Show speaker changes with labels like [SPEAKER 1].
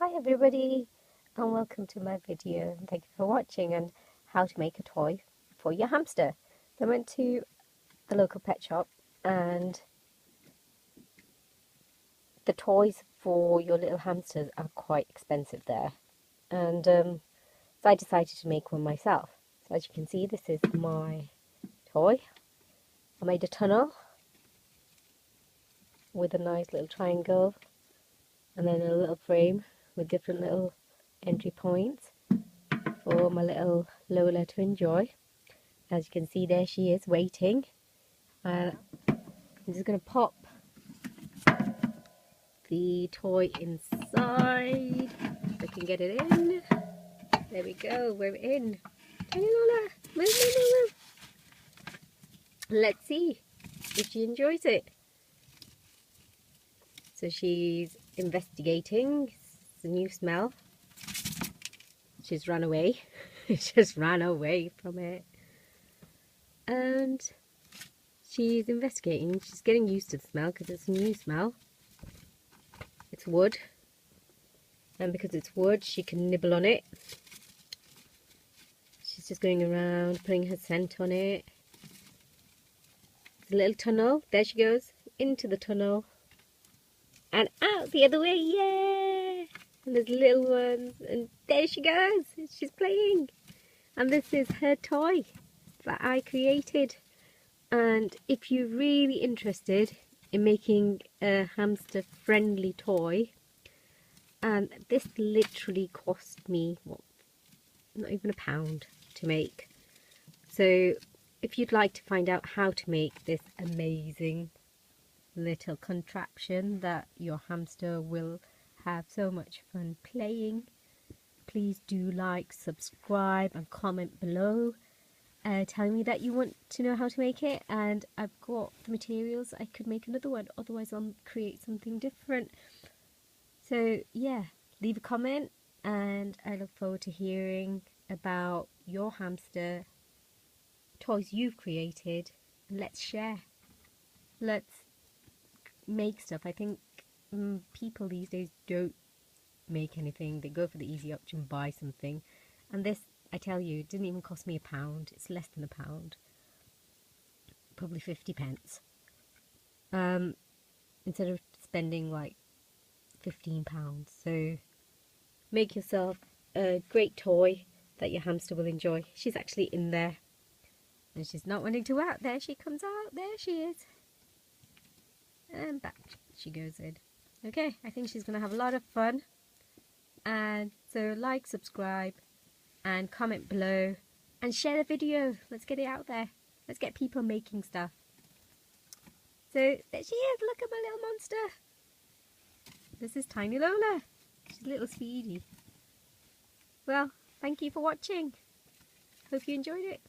[SPEAKER 1] Hi everybody and welcome to my video. Thank you for watching and how to make a toy for your hamster. So I went to the local pet shop and the toys for your little hamsters are quite expensive there, and so I decided to make one myself. So as you can see, this is my toy. I made a tunnel with a nice little triangle and then a little frame with different little entry points for my little Lola to enjoy. As you can see, there she is waiting. I'm just going to pop the toy inside so I can get it in. There we go, we're in. Tiny Lola, move, move, move, move. Let's see if she enjoys it. So she's investigating. It's a new smell. She's run away. Just ran away from it. And she's investigating. She's getting used to the smell because it's a new smell. It's wood. And because it's wood, she can nibble on it. She's just going around, putting her scent on it. It's a little tunnel. There she goes. Into the tunnel. And out the other way. Yeah! And there's little ones. And there she goes. She's playing. And this is her toy that I created. And if you're really interested in making a hamster friendly toy, and this literally cost me, what, not even £1 to make. So if you'd like to find out how to make this amazing little contraption that your hamster will have so much fun playing, please do like, subscribe and comment below. Tell me that you want to know how to make it, and I've got the materials. I could make another one, otherwise I'll create something different. So yeah, leave a comment and I look forward to hearing about your hamster toys you've created, and let's share. Let's make stuff. I think people these days don't make anything. They go for the easy option, buy something, and this, I tell you, it didn't even cost me £1. It's less than £1, probably 50p. Instead of spending like £15. So make yourself a great toy that your hamster will enjoy. She's actually in there and she's not wanting to out. There she comes out. There she is. And back she goes in. Okay, I think she's going to have a lot of fun. And so like, subscribe and comment below and share the video. Let's get it out there. Let's get people making stuff. So there she is. Look at my little monster. This is Tiny Lola. She's a little sweetie. Well, thank you for watching. Hope you enjoyed it.